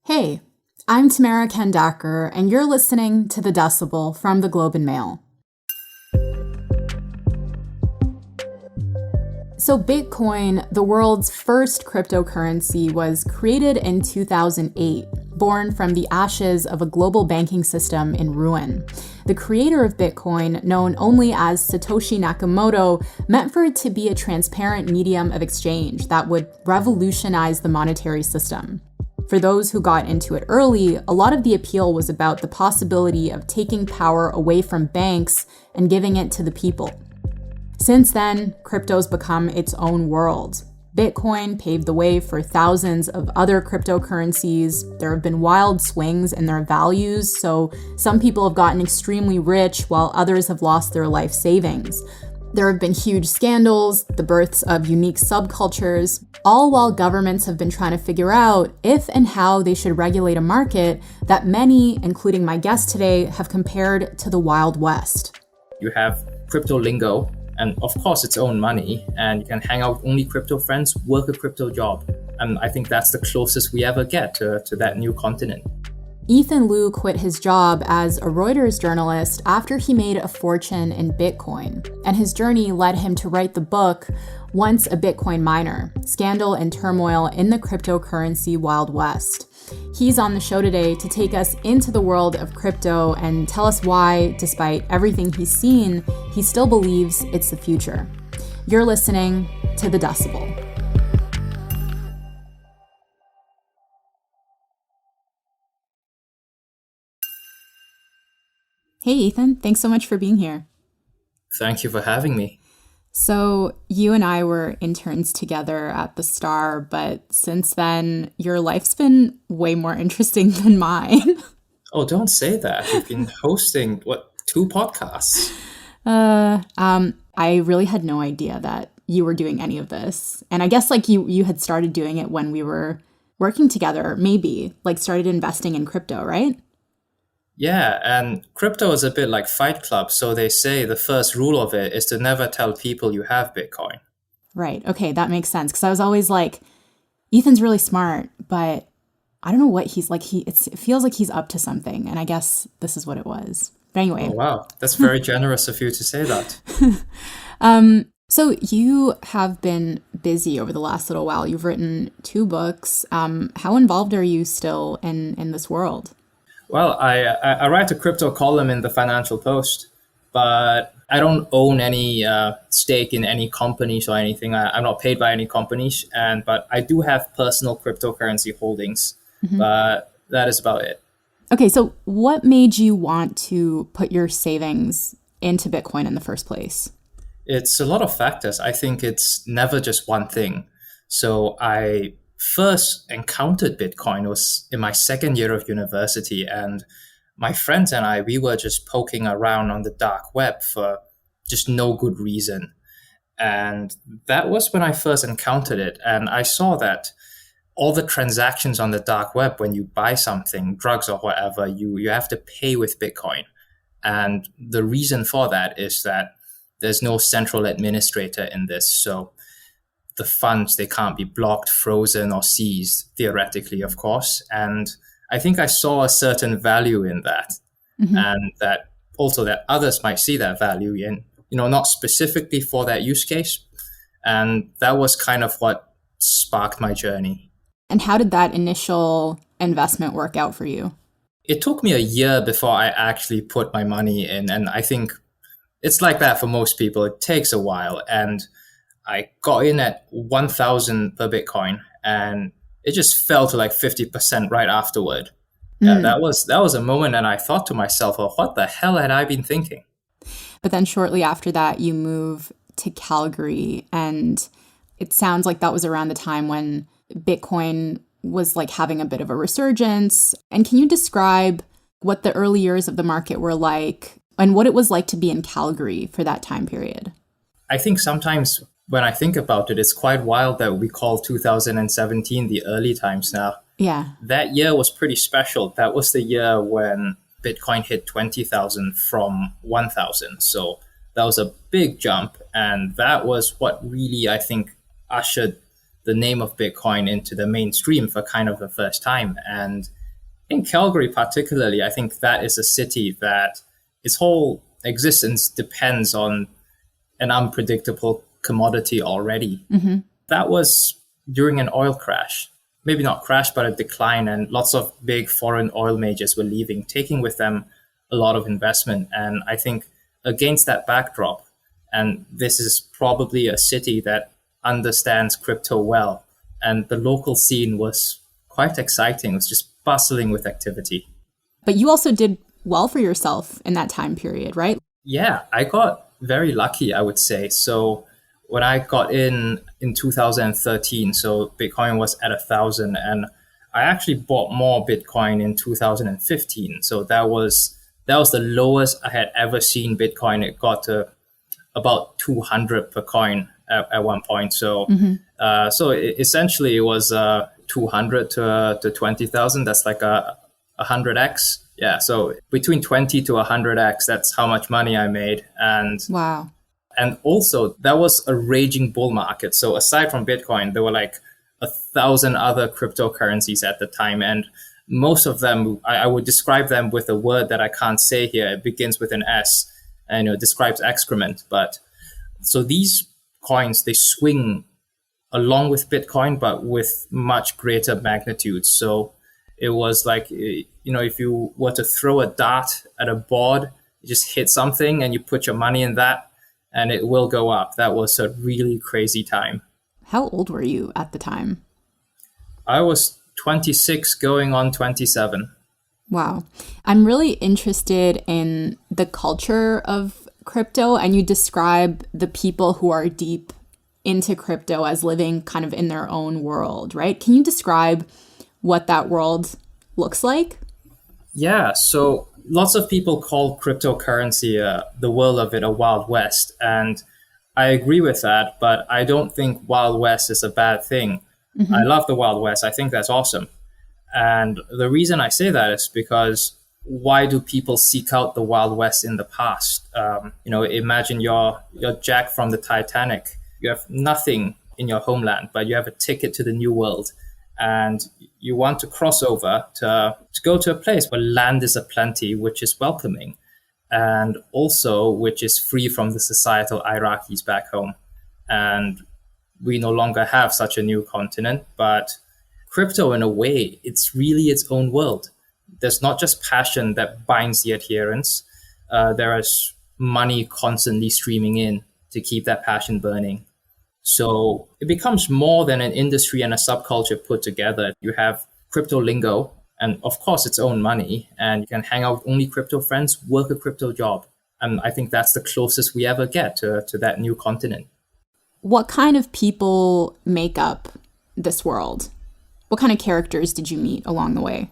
Hey, I'm Tamara Kendacker, and you're listening to the Decibel from the Globe and Mail. So Bitcoin, the world's first cryptocurrency, was created in 2008, born from the ashes of a global banking system in ruin. The creator of Bitcoin, known only as Satoshi Nakamoto, meant for it to be a transparent medium of exchange that would revolutionize the monetary system. For those who got into it early, a lot of the appeal was about the possibility of taking power away from banks and giving it to the people. Since then, crypto's become its own world. Bitcoin paved the way for thousands of other cryptocurrencies. There have been wild swings in their values, so some people have gotten extremely rich while others have lost their life savings. There have been huge scandals, the births of unique subcultures, all while governments have been trying to figure out if and how they should regulate a market that many, including my guest today, have compared to the Wild West. You have crypto lingo, and of course its own money, and you can hang out with only crypto friends, work a crypto job. And I think that's the closest we ever get to that new continent. Ethan Liu quit his job as a Reuters journalist after he made a fortune in Bitcoin, and his journey led him to write the book, Once a Bitcoin Miner: Scandal and Turmoil in the Cryptocurrency Wild West. He's on the show today to take us into the world of crypto and tell us why, despite everything he's seen, he still believes it's the future. You're listening to The Decibel. Hey, Ethan, thanks so much for being here. Thank you for having me. So you and I were interns together at the Star, but since then, your life's been way more interesting than mine. Oh, don't say that. You've been hosting, 2 podcasts? I really had no idea that you were doing any of this. And I guess you had started doing it when we were working together, maybe, started investing in crypto, right? Yeah, and crypto is a bit like Fight Club. So they say the first rule of it is to never tell people you have Bitcoin. Right. Okay, that makes sense. Because I was always like, Ethan's really smart, but I don't know what he's like. It feels like he's up to something. And I guess this is what it was. But anyway. Oh, wow. That's very generous of you to say that. So you have been busy over the last little while. You've written 2 books. How involved are you still in this world? Well, I write a crypto column in the Financial Post, but I don't own any stake in any companies or anything. I'm not paid by any companies, but I do have personal cryptocurrency holdings, but that is about it. Okay, so what made you want to put your savings into Bitcoin in the first place? It's a lot of factors. I think it's never just one thing. So I first encountered Bitcoin was in my second year of university, and my friends and we were just poking around on the dark web for just no good reason. And that was when I first encountered it. And I saw that all the transactions on the dark web, when you buy something, drugs or whatever, you have to pay with Bitcoin. And the reason for that is that there's no central administrator in this. So the funds, they can't be blocked, frozen, or seized, theoretically, of course. And I think I saw a certain value in that. And that also that others might see that value in, not specifically for that use case. And that was kind of what sparked my journey. And how did that initial investment work out for you? It took me a year before I actually put my money in. And I think it's like that for most people. It takes a while. And I got in at 1,000 per Bitcoin, and it just fell to 50% right afterward. Yeah, that was a moment, and I thought to myself, well, what the hell had I been thinking? But then shortly after that, you move to Calgary, and it sounds like that was around the time when Bitcoin was having a bit of a resurgence. And can you describe what the early years of the market were like and what it was like to be in Calgary for that time period? I think sometimes when I think about it, it's quite wild that we call 2017 the early times now. Yeah. That year was pretty special. That was the year when Bitcoin hit 20,000 from 1,000. So that was a big jump. And that was what really, I think, ushered the name of Bitcoin into the mainstream for kind of the first time. And in Calgary particularly, I think that is a city that its whole existence depends on an unpredictable commodity already. Mm-hmm. That was during an oil crash. Maybe not crash, but a decline, and lots of big foreign oil majors were leaving, taking with them a lot of investment. And I think against that backdrop, and this is probably a city that understands crypto well, and the local scene was quite exciting. It was just bustling with activity. But you also did well for yourself in that time period, right? Yeah, I got very lucky, I would say. So when I got in 2013, so Bitcoin was at 1,000, and I actually bought more Bitcoin in 2015. So that was the lowest I had ever seen Bitcoin. It got to about 200 per coin at one point. So essentially it was 200 to 20,000. That's like a 100x. Yeah, so between 20 to 100x, that's how much money I made. And wow. And also, that was a raging bull market. So aside from Bitcoin, there were like 1,000 other cryptocurrencies at the time. And most of them, I would describe them with a word that I can't say here. It begins with an S and it describes excrement. But so these coins, they swing along with Bitcoin, but with much greater magnitude. So it was like, if you were to throw a dart at a board, you just hit something and you put your money in that, and it will go up. That was a really crazy time. How old were you at the time? I was 26 going on 27. Wow. I'm really interested in the culture of crypto, and you describe the people who are deep into crypto as living kind of in their own world, right? Can you describe what that world looks like? Yeah, so lots of people call cryptocurrency, the world of it, a Wild West. And I agree with that, but I don't think Wild West is a bad thing. Mm-hmm. I love the Wild West. I think that's awesome. And the reason I say that is because why do people seek out the Wild West in the past? Imagine you're Jack from the Titanic. You have nothing in your homeland, but you have a ticket to the New World. And you want to cross over to go to a place where land is aplenty, which is welcoming, and also which is free from the societal hierarchies back home. And we no longer have such a new continent, but crypto, in a way, it's really its own world. There's not just passion that binds the adherents. There is money constantly streaming in to keep that passion burning. So it becomes more than an industry and a subculture put together. You have crypto lingo and, of course, its own money. And you can hang out with only crypto friends, work a crypto job. And I think that's the closest we ever get to that new continent. What kind of people make up this world? What kind of characters did you meet along the way?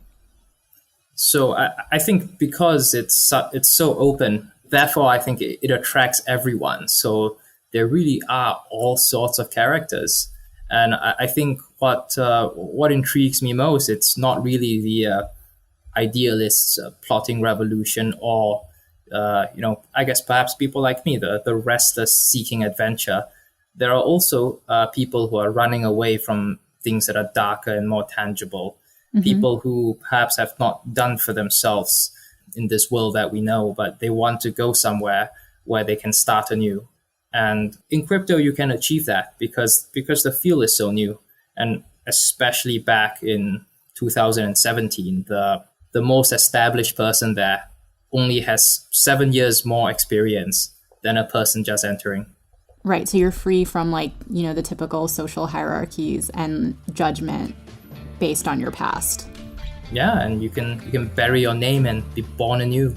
So I think because it's so open, therefore I think it attracts everyone. So there really are all sorts of characters. And I think what intrigues me most, it's not really the idealists plotting revolution or, I guess perhaps people like me, the restless seeking adventure. There are also people who are running away from things that are darker and more tangible. Mm-hmm. People who perhaps have not done for themselves in this world that we know, but they want to go somewhere where they can start anew. And in crypto, you can achieve that because the field is so new. And especially back in 2017, the most established person there only has 7 years more experience than a person just entering. Right. So you're free from the typical social hierarchies and judgment based on your past. Yeah, and you can bury your name and be born anew.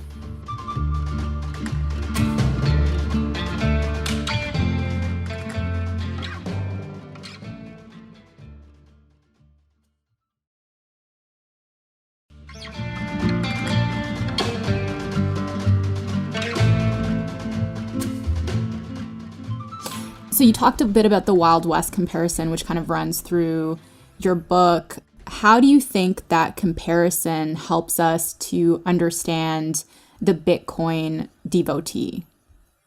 So you talked a bit about the Wild West comparison, which kind of runs through your book. How do you think that comparison helps us to understand the Bitcoin devotee?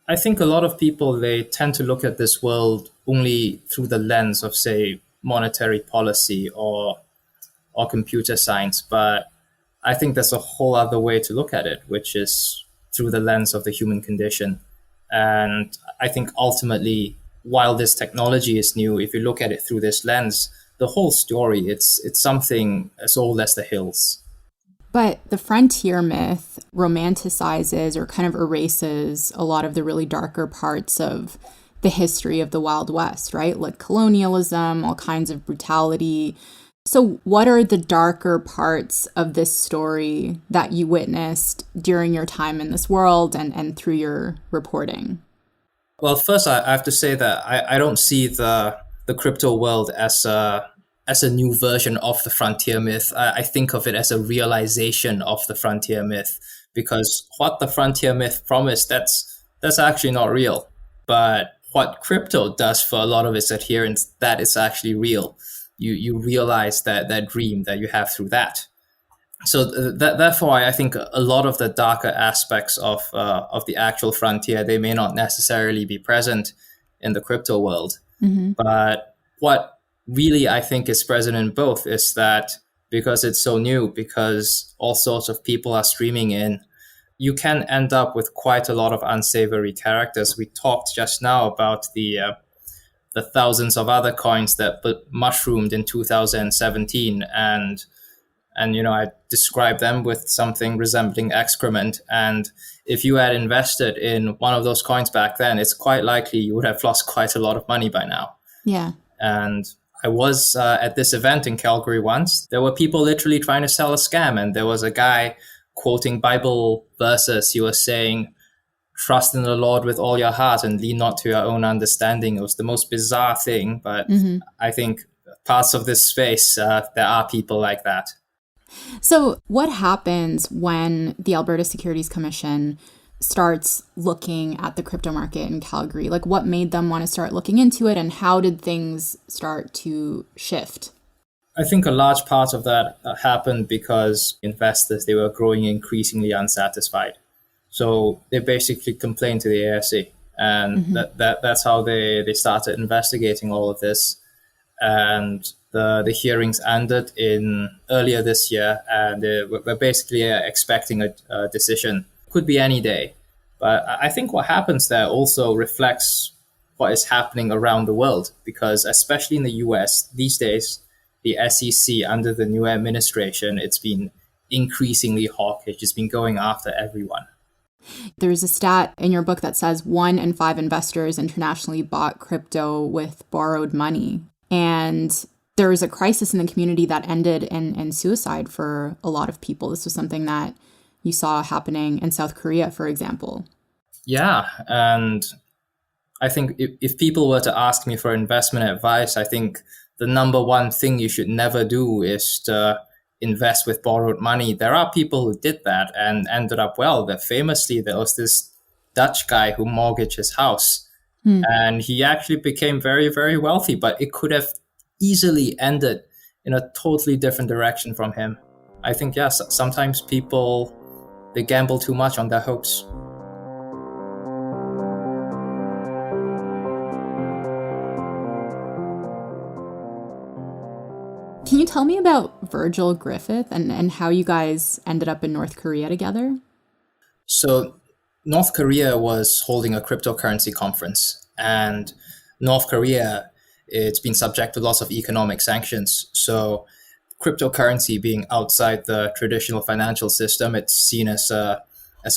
I think a lot of people, they tend to look at this world only through the lens of, say, monetary policy or computer science, but I think there's a whole other way to look at it, which is through the lens of the human condition. And I think ultimately, while this technology is new, if you look at it through this lens, the whole story, it's something as old as the hills. But the frontier myth romanticizes or kind of erases a lot of the really darker parts of the history of the Wild West, right? Like colonialism, all kinds of brutality. So what are the darker parts of this story that you witnessed during your time in this world and through your reporting? Well, first, I have to say that I don't see the crypto world as a new version of the frontier myth. I think of it as a realization of the frontier myth, because what the frontier myth promised, that's actually not real. But what crypto does for a lot of its adherents, that is actually real. You realize that dream that you have through that. So therefore, I think a lot of the darker aspects of the actual frontier, they may not necessarily be present in the crypto world. Mm-hmm. But what really I think is present in both is that because it's so new, because all sorts of people are streaming in, you can end up with quite a lot of unsavory characters. We talked just now about the thousands of other coins that mushroomed in 2017, and I described them with something resembling excrement. And if you had invested in one of those coins back then, it's quite likely you would have lost quite a lot of money by now. Yeah. And I was at this event in Calgary once. There were people literally trying to sell a scam, and there was a guy quoting Bible verses. He was saying, "Trust in the Lord with all your heart and lean not to your own understanding." It was the most bizarre thing, but I think parts of this space, there are people like that. So what happens when the Alberta Securities Commission starts looking at the crypto market in Calgary? Like, what made them want to start looking into it, and how did things start to shift? I think a large part of that happened because investors, they were growing increasingly unsatisfied. So they basically complained to the ASC, and that's how they started investigating all of this. And the hearings ended in earlier this year, and we're basically expecting a decision. Could be any day. But I think what happens there also reflects what is happening around the world, because especially in the US these days, the SEC under the new administration, it's been increasingly hawkish. It's been going after everyone. There's a stat in your book that says 1 in 5 investors internationally bought crypto with borrowed money. And there was a crisis in the community that ended in suicide for a lot of people. This was something that you saw happening in South Korea, for example. Yeah. And I think if people were to ask me for investment advice, I think the number one thing you should never do is to invest with borrowed money. There are people who did that and ended up well. Famously, there was this Dutch guy who mortgaged his house. And he actually became very, very wealthy, but it could have easily ended in a totally different direction from him. I think, yes, sometimes people, they gamble too much on their hopes. Can you tell me about Virgil Griffith and how you guys ended up in North Korea together? So North Korea was holding a cryptocurrency conference, and North Korea, it's been subject to lots of economic sanctions. So cryptocurrency being outside the traditional financial system, it's seen as a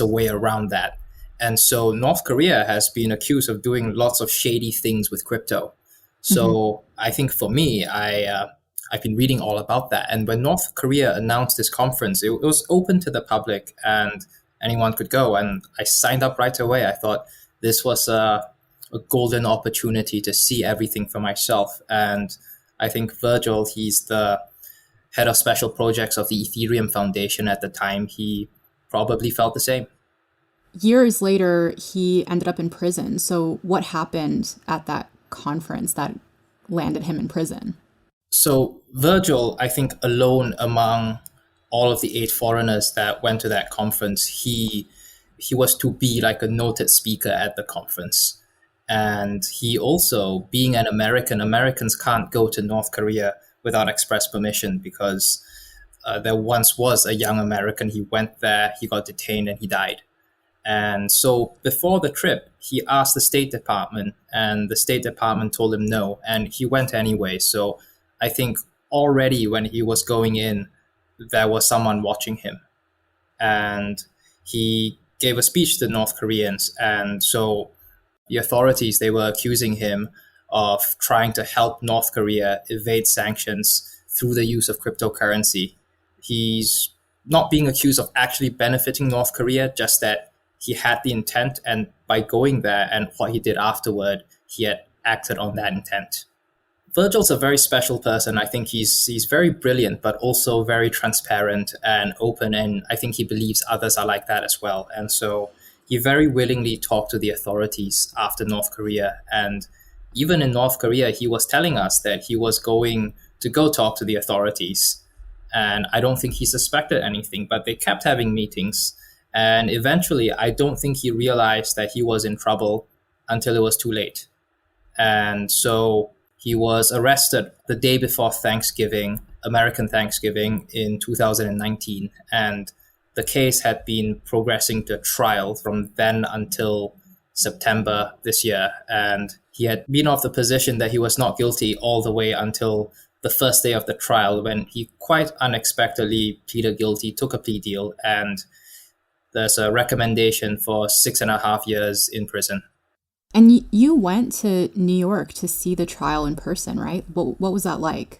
way around that. And so North Korea has been accused of doing lots of shady things with crypto. So I think for me, I've been reading all about that. And when North Korea announced this conference, it was open to the public and anyone could go. And I signed up right away. I thought this was a golden opportunity to see everything for myself. And I think Virgil, he's the head of special projects of the Ethereum Foundation at the time. He probably felt the same. Years later, he ended up in prison. So what happened at that conference that landed him in prison? So Virgil, I think alone among all of the 8 foreigners that went to that conference, he was to be like a noted speaker at the conference. And he also, being an American, Americans can't go to North Korea without express permission because there once was a young American. He went there, he got detained, and he died. And so before the trip, he asked the State Department, and the State Department told him no, and he went anyway. So I think already when he was going in, there was someone watching him. And he gave a speech to North Koreans. And so the authorities, they were accusing him of trying to help North Korea evade sanctions through the use of cryptocurrency. He's not being accused of actually benefiting North Korea, just that he had the intent, and by going there and what he did afterward, he had acted on that intent. Virgil's a very special person. I think he's very brilliant, but also very transparent and open, and I think he believes others are like that as well. And so he very willingly talked to the authorities after North Korea. And even in North Korea, he was telling us that he was going to go talk to the authorities. And I don't think he suspected anything, but they kept having meetings. And eventually, I don't think he realized that he was in trouble until it was too late. And so he was arrested the day before Thanksgiving, American Thanksgiving in 2019. And the case had been progressing to trial from then until September this year. And he had been of the position that he was not guilty all the way until the first day of the trial, when he quite unexpectedly pleaded guilty, took a plea deal, and there's a recommendation for 6.5 years in prison. And you went to New York to see the trial in person, right? What was that like?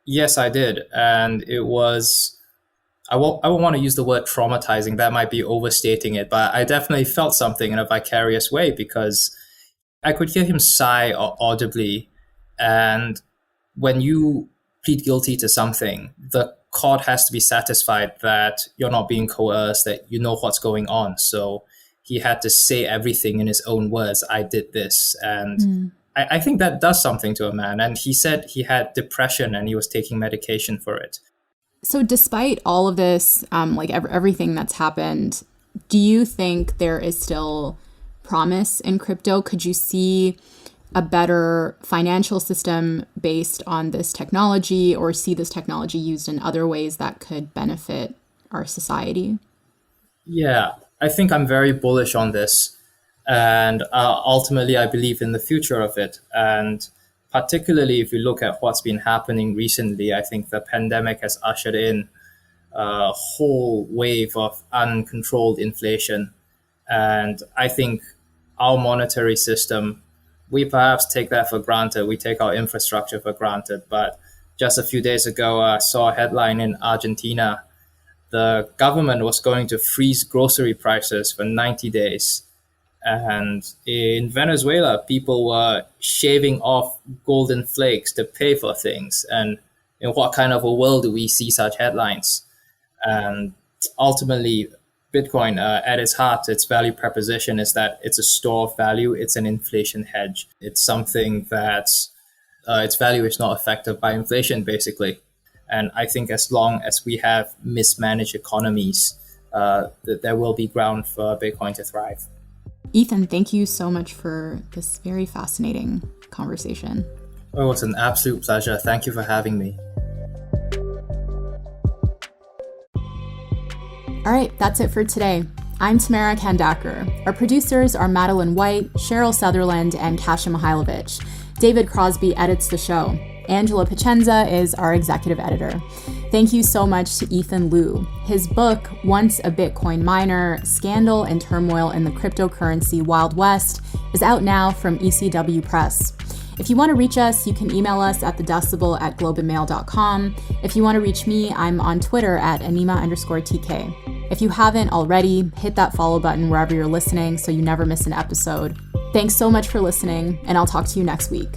Yes, I did. And it was, I won't want to use the word traumatizing. That might be overstating it, but I definitely felt something in a vicarious way because I could hear him sigh audibly. And when you plead guilty to something, the court has to be satisfied that you're not being coerced, that you know what's going on. So he had to say everything in his own words. I did this. And I think that does something to a man. And he said he had depression and he was taking medication for it. So despite all of this, everything that's happened, do you think there is still promise in crypto? Could you see a better financial system based on this technology, or see this technology used in other ways that could benefit our society? Yeah, I think I'm very bullish on this. And ultimately, I believe in the future of it. And particularly if you look at what's been happening recently, I think the pandemic has ushered in a whole wave of uncontrolled inflation. And I think our monetary system, we perhaps take that for granted. We take our infrastructure for granted. But just a few days ago, I saw a headline in Argentina. The government was going to freeze grocery prices for 90 days. And in Venezuela, people were shaving off golden flakes to pay for things. And in what kind of a world do we see such headlines? And ultimately, Bitcoin, at its heart, its value proposition is that it's a store of value. It's an inflation hedge. It's something that its value is not affected by inflation, basically. And I think as long as we have mismanaged economies, there will be ground for Bitcoin to thrive. Ethan, thank you so much for this very fascinating conversation. Oh, it's an absolute pleasure. Thank you for having me. All right, that's it for today. I'm Tamara Kandaker. Our producers are Madeline White, Cheryl Sutherland, and Kasia Mihailovich. David Crosby edits the show. Angela Pacenza is our executive editor. Thank you so much to Ethan Liu. His book, Once a Bitcoin Miner, Scandal and Turmoil in the Cryptocurrency Wild West, is out now from ECW Press. If you want to reach us, you can email us at thedecibel@globeandmail.com. If you want to reach me, I'm on Twitter at anima_TK. If you haven't already, hit that follow button wherever you're listening so you never miss an episode. Thanks so much for listening, and I'll talk to you next week.